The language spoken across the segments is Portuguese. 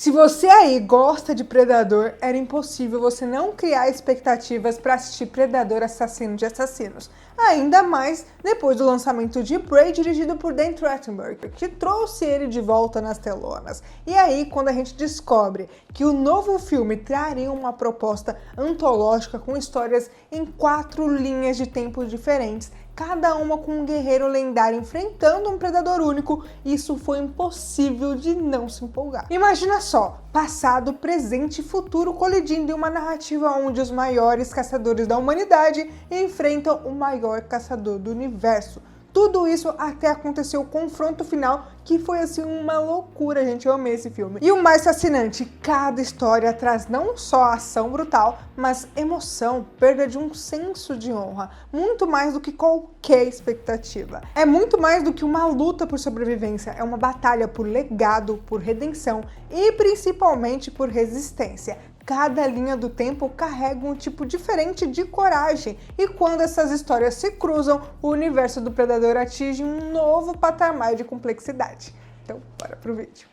Se você aí gosta de Predador, era impossível você não criar expectativas para assistir Predador Assassino de Assassinos. Ainda mais depois do lançamento de Prey, dirigido por Dan Trachtenberg, que trouxe ele de volta nas telonas. E aí, quando a gente descobre que o novo filme traria uma proposta antológica com histórias em 4 linhas de tempo diferentes, cada uma com um guerreiro lendário enfrentando um predador único, isso foi impossível de não se empolgar. Imagina só, passado, presente e futuro colidindo em uma narrativa onde os maiores caçadores da humanidade enfrentam o maior caçador do universo. Tudo isso até acontecer o confronto final, que foi assim uma loucura, gente. Eu amei esse filme. E o mais fascinante, cada história traz não só ação brutal, mas emoção, perda de um senso de honra, muito mais do que qualquer expectativa. É muito mais do que uma luta por sobrevivência, é uma batalha por legado, por redenção e principalmente por resistência. Cada linha do tempo carrega um tipo diferente de coragem, e quando essas histórias se cruzam, o universo do Predador atinge um novo patamar de complexidade. Então, bora pro vídeo.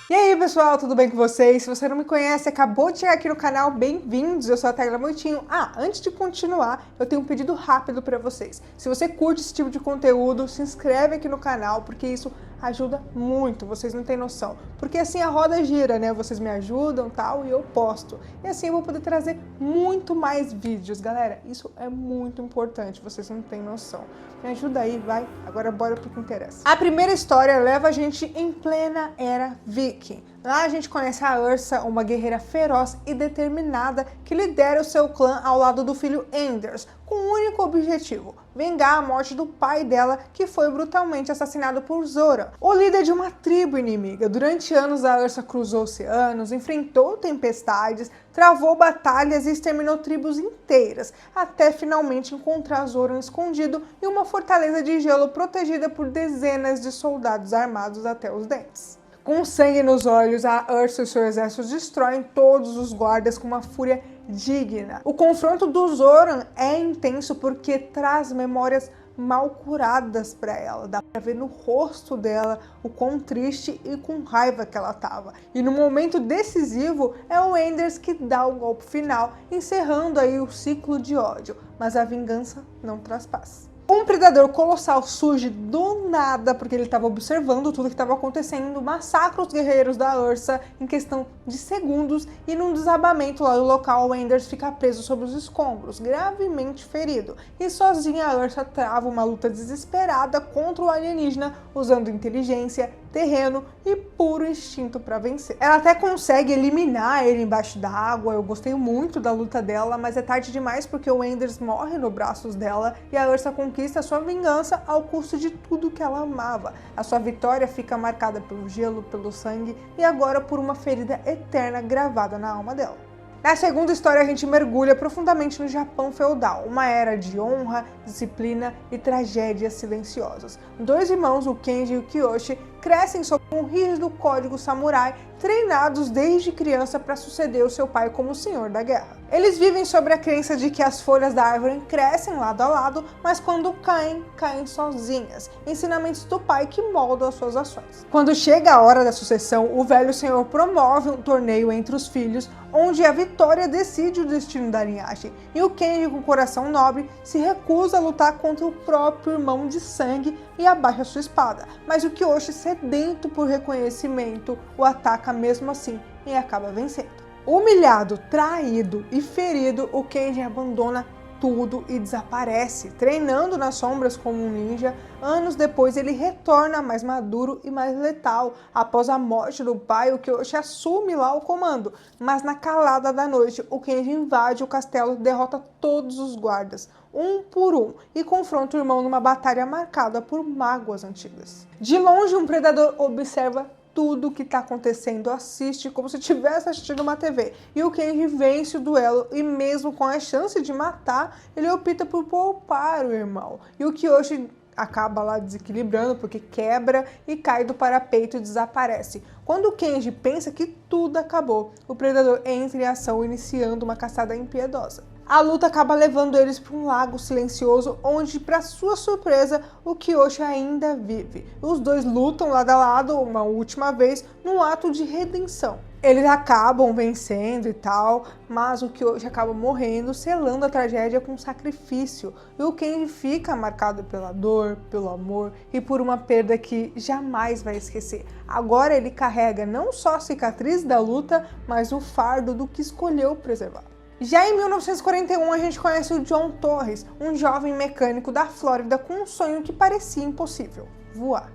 E aí pessoal, tudo bem com vocês? Se você não me conhece, acabou de chegar aqui no canal, bem-vindos, eu sou a Tayla Moitinho. Antes de continuar, eu tenho um pedido rápido para vocês. Se você curte esse tipo de conteúdo, se inscreve aqui no canal, porque isso ajuda muito, vocês não têm noção. Porque assim a roda gira, né? Vocês me ajudam, tal, e eu posto. E assim eu vou poder trazer muito mais vídeos, galera. Isso é muito importante, vocês não têm noção. Me ajuda aí, vai. Agora bora pro que interessa. A primeira história leva a gente em plena era Viking. Lá a gente conhece a Ursa, uma guerreira feroz e determinada que lidera o seu clã ao lado do filho Anders, com um único objetivo: vingar a morte do pai dela, que foi brutalmente assassinado por Zoran, o líder de uma tribo inimiga. Durante anos a Ursa cruzou oceanos, enfrentou tempestades, travou batalhas e exterminou tribos inteiras, até finalmente encontrar Zoran escondido em uma fortaleza de gelo protegida por dezenas de soldados armados até os dentes. Com sangue nos olhos, a Ursa e seu exército destroem todos os guardas com uma fúria digna. O confronto do Zoran é intenso porque traz memórias mal curadas para ela. Dá pra ver no rosto dela o quão triste e com raiva que ela tava. E no momento decisivo é o Anders que dá o golpe final, encerrando aí o ciclo de ódio. Mas a vingança não traz paz. Um predador colossal surge do nada, porque ele estava observando tudo que estava acontecendo, massacra os guerreiros da Ursa em questão de segundos, e num desabamento lá do local, o Anders fica preso sobre os escombros, gravemente ferido. E sozinha a Ursa trava uma luta desesperada contra o alienígena, usando inteligência, terreno e puro instinto para vencer. Ela até consegue eliminar ele embaixo da água. Eu gostei muito da luta dela, mas é tarde demais porque o Anders morre nos braços dela e a Ursa conquista sua vingança ao custo de tudo que ela amava. A sua vitória fica marcada pelo gelo, pelo sangue e agora por uma ferida eterna gravada na alma dela. Na segunda história, a gente mergulha profundamente no Japão feudal, uma era de honra, disciplina e tragédias silenciosas. 2 irmãos, o Kenji e o Kiyoshi, crescem sob um rígido código samurai, treinados desde criança para suceder o seu pai como senhor da guerra. Eles vivem sobre a crença de que as folhas da árvore crescem lado a lado, mas quando caem, caem sozinhas. Ensinamentos do pai que moldam as suas ações. Quando chega a hora da sucessão, o velho senhor promove um torneio entre os filhos, onde a vitória decide o destino da linhagem. E o Kenji, com coração nobre, se recusa a lutar contra o próprio irmão de sangue e abaixa sua espada. Mas o Kiyoshi, sedento por reconhecimento, o ataca mesmo assim e acaba vencendo. Humilhado, traído e ferido, o Kenji abandona tudo e desaparece, treinando nas sombras como um ninja. Anos depois ele retorna mais maduro e mais letal. Após a morte do pai, o Kiyoshi assume lá o comando, mas na calada da noite o Kenji invade o castelo, derrota todos os guardas, um por um, e confronta o irmão numa batalha marcada por mágoas antigas. De longe, um predador observa tudo o que está acontecendo, assiste como se estivesse assistindo uma TV. E o Kenji vence o duelo e mesmo com a chance de matar, ele opta por poupar o irmão. E o Kiyoshi acaba lá desequilibrando porque quebra e cai do parapeito e desaparece. Quando o Kenji pensa que tudo acabou, o predador entra em ação, iniciando uma caçada impiedosa. A luta acaba levando eles para um lago silencioso, onde, para sua surpresa, o Kyoshi ainda vive. Os dois lutam lado a lado uma última vez, num ato de redenção. Eles acabam vencendo e tal, mas o Kyoshi acaba morrendo, selando a tragédia com sacrifício. E o Kenji fica marcado pela dor, pelo amor e por uma perda que jamais vai esquecer. Agora ele carrega não só a cicatriz da luta, mas o fardo do que escolheu preservar. Já em 1941, a gente conhece o John Torres, um jovem mecânico da Flórida com um sonho que parecia impossível: voar.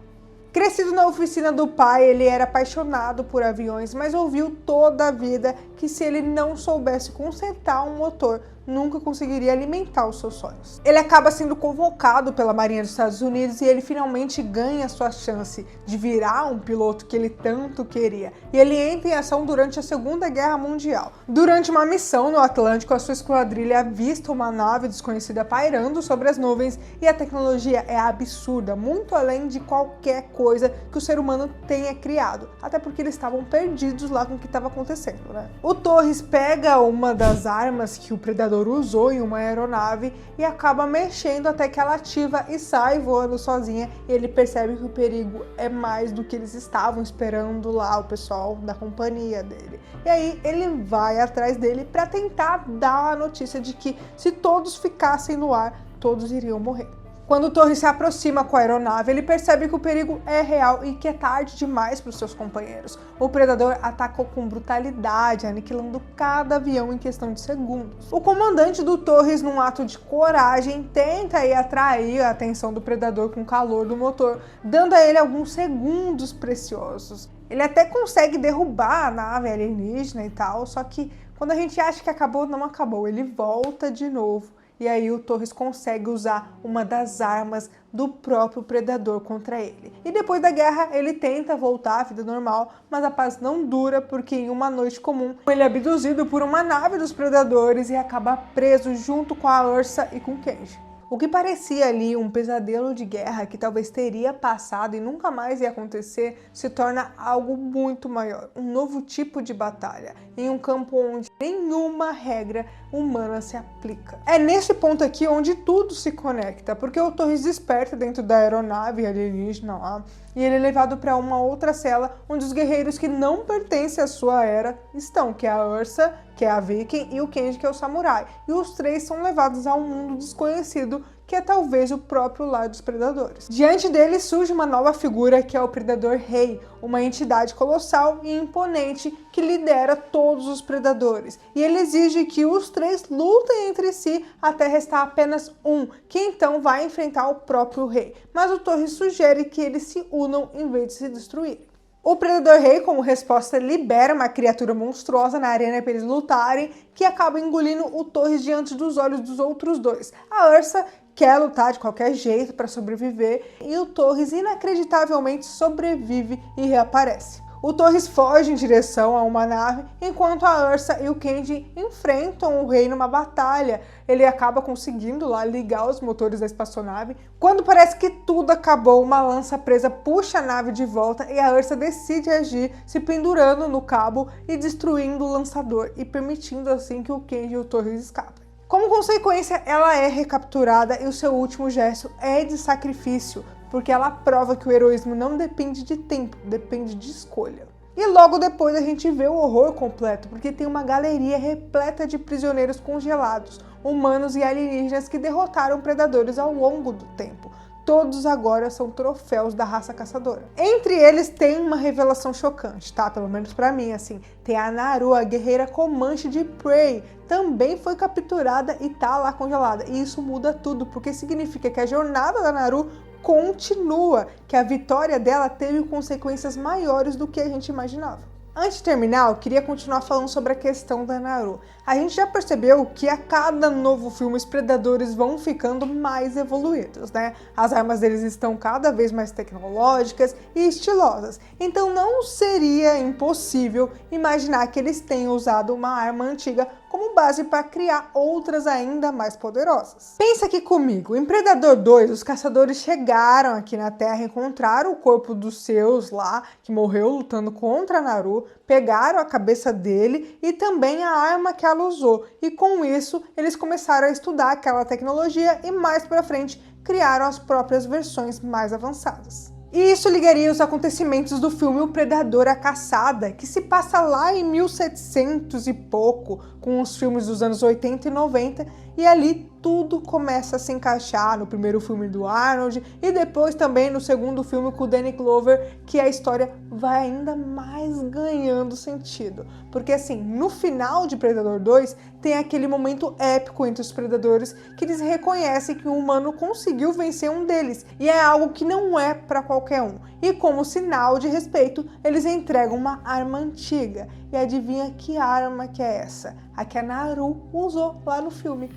Crescido na oficina do pai, ele era apaixonado por aviões, mas ouviu toda a vida que se ele não soubesse consertar um motor, nunca conseguiria alimentar os seus sonhos. Ele acaba sendo convocado pela Marinha dos Estados Unidos e ele finalmente ganha sua chance de virar um piloto que ele tanto queria. E ele entra em ação durante a Segunda Guerra Mundial. Durante uma missão no Atlântico, a sua esquadrilha avista uma nave desconhecida pairando sobre as nuvens e a tecnologia é absurda, muito além de qualquer coisa que o ser humano tenha criado. Até porque eles estavam perdidos lá com o que estava acontecendo, né? O Torres pega uma das armas que o Predador usou em uma aeronave e acaba mexendo até que ela ativa e sai voando sozinha, e ele percebe que o perigo é mais do que eles estavam esperando lá, o pessoal da companhia dele. E aí ele vai atrás dele para tentar dar a notícia de que se todos ficassem no ar, todos iriam morrer. Quando o Torres se aproxima com a aeronave, ele percebe que o perigo é real e que é tarde demais para os seus companheiros. O Predador atacou com brutalidade, aniquilando cada avião em questão de segundos. O comandante do Torres, num ato de coragem, tenta atrair a atenção do Predador com o calor do motor, dando a ele alguns segundos preciosos. Ele até consegue derrubar a nave alienígena e tal, só que quando a gente acha que acabou, não acabou. Ele volta de novo. E aí o Torres consegue usar uma das armas do próprio Predador contra ele. E depois da guerra, ele tenta voltar à vida normal, mas a paz não dura porque em uma noite comum, ele é abduzido por uma nave dos Predadores e acaba preso junto com a Ursa e com Kenji. O que parecia ali um pesadelo de guerra que talvez teria passado e nunca mais ia acontecer, se torna algo muito maior, um novo tipo de batalha, em um campo onde nenhuma regra humana se aplica. É nesse ponto aqui onde tudo se conecta, porque o Torres desperta dentro da aeronave alienígena lá, e ele é levado para uma outra cela onde os guerreiros que não pertencem à sua era estão, que é a Ursa, que é a Viking, e o Kenji, que é o samurai. E os três são levados a um mundo desconhecido, que é talvez o próprio lar dos Predadores. Diante dele surge uma nova figura, que é o Predador Rei, uma entidade colossal e imponente que lidera todos os Predadores. E ele exige que os três lutem entre si até restar apenas um, que então vai enfrentar o próprio rei. Mas o Torres sugere que eles se unam em vez de se destruírem. O Predador Rei, como resposta, libera uma criatura monstruosa na arena para eles lutarem, que acaba engolindo o Torres diante dos olhos dos outros dois. A Ursa quer lutar de qualquer jeito para sobreviver e o Torres inacreditavelmente sobrevive e reaparece. O Torres foge em direção a uma nave, enquanto a Ursa e o Kenji enfrentam o rei numa batalha. Ele acaba conseguindo lá ligar os motores da espaçonave. Quando parece que tudo acabou, uma lança presa puxa a nave de volta e a Ursa decide agir, se pendurando no cabo e destruindo o lançador, e permitindo assim que o Kenji e o Torres escapem. Como consequência, ela é recapturada e o seu último gesto é de sacrifício, porque ela prova que o heroísmo não depende de tempo, depende de escolha. E logo depois a gente vê o horror completo, porque tem uma galeria repleta de prisioneiros congelados, humanos e alienígenas que derrotaram predadores ao longo do tempo. Todos agora são troféus da raça caçadora. Entre eles tem uma revelação chocante, tá? Pelo menos pra mim, assim. Tem a Naru, a guerreira Comanche de Prey. Também foi capturada e tá lá congelada. E isso muda tudo, porque significa que a jornada da Naru continua, que a vitória dela teve consequências maiores do que a gente imaginava. Antes de terminar, eu queria continuar falando sobre a questão da Naru. A gente já percebeu que a cada novo filme os predadores vão ficando mais evoluídos, né? As armas deles estão cada vez mais tecnológicas e estilosas. Então não seria impossível imaginar que eles tenham usado uma arma antiga como base para criar outras ainda mais poderosas. Pensa aqui comigo, em Predador 2, os caçadores chegaram aqui na Terra, encontraram o corpo dos seus lá, que morreu lutando contra a Naru, pegaram a cabeça dele e também a arma que ela usou, e com isso eles começaram a estudar aquela tecnologia e mais para frente criaram as próprias versões mais avançadas. E isso ligaria os acontecimentos do filme O Predador, a Caçada, que se passa lá em 1700 e pouco, com os filmes dos anos 80 e 90, e ali tudo começa a se encaixar no primeiro filme do Arnold e depois também no segundo filme com o Danny Glover, que a história vai ainda mais ganhando sentido. Porque assim, no final de Predador 2, tem aquele momento épico entre os predadores que eles reconhecem que o humano conseguiu vencer um deles, e é algo que não é para qualquer um. E como sinal de respeito, eles entregam uma arma antiga. E adivinha que arma que é essa? A que a Naru usou lá no filme.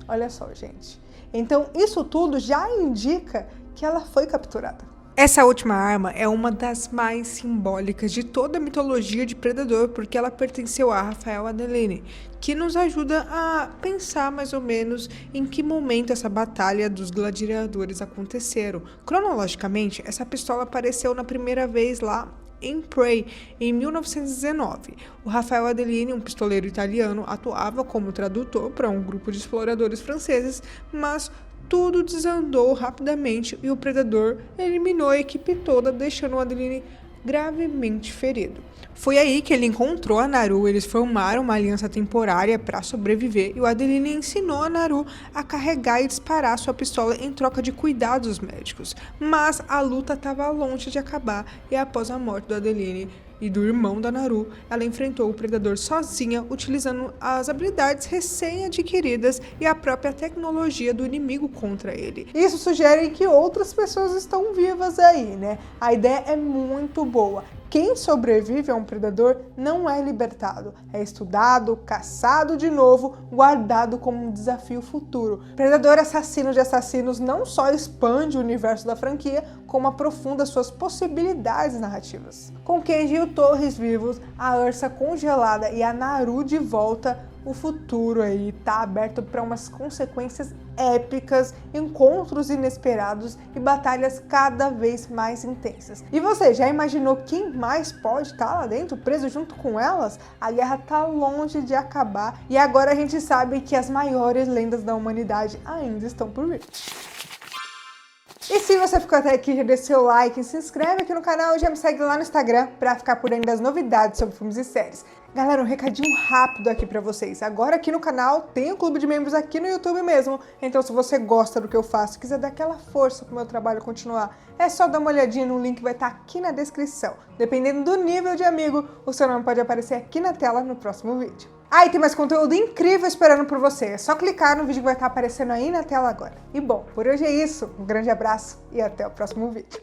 Olha só, gente. Então, isso tudo já indica que ela foi capturada. Essa última arma é uma das mais simbólicas de toda a mitologia de Predador, porque ela pertenceu a Rafael Adelene, que nos ajuda a pensar mais ou menos em que momento essa batalha dos gladiadores aconteceram. Cronologicamente, essa pistola apareceu na primeira vez lá em Prey, em 1919. O Rafael Adelene, um pistoleiro italiano, atuava como tradutor para um grupo de exploradores franceses, mas tudo desandou rapidamente e o Predador eliminou a equipe toda, deixando o Adelene gravemente ferido. Foi aí que ele encontrou a Naru, eles formaram uma aliança temporária para sobreviver e o Adelene ensinou a Naru a carregar e disparar sua pistola em troca de cuidados médicos. Mas a luta estava longe de acabar e após a morte do Adelene e do irmão da Naru, ela enfrentou o Predador sozinha, utilizando as habilidades recém-adquiridas e a própria tecnologia do inimigo contra ele. Isso sugere que outras pessoas estão vivas aí, né? A ideia é muito boa. Quem sobrevive a um predador não é libertado, é estudado, caçado de novo, guardado como um desafio futuro. Predador Assassino de Assassinos não só expande o universo da franquia, como aprofunda suas possibilidades narrativas. Com Kenji Torres vivos, a Ursa congelada e a Naru de volta, o futuro aí tá aberto para umas consequências épicas, encontros inesperados e batalhas cada vez mais intensas. E você já imaginou quem mais pode estar lá dentro, preso junto com elas? A guerra tá longe de acabar e agora a gente sabe que as maiores lendas da humanidade ainda estão por vir. E se você ficou até aqui, já deixa seu like, se inscreve aqui no canal e já me segue lá no Instagram pra ficar por dentro das novidades sobre filmes e séries. Galera, um recadinho rápido aqui pra vocês. Agora aqui no canal tem um clube de membros aqui no YouTube mesmo, então se você gosta do que eu faço, quiser dar aquela força pro meu trabalho continuar, é só dar uma olhadinha no link que vai estar aqui na descrição. Dependendo do nível de amigo, o seu nome pode aparecer aqui na tela no próximo vídeo. Ah, e tem mais conteúdo incrível esperando por você. É só clicar no vídeo que vai estar aparecendo aí na tela agora. E bom, por hoje é isso. Um grande abraço e até o próximo vídeo.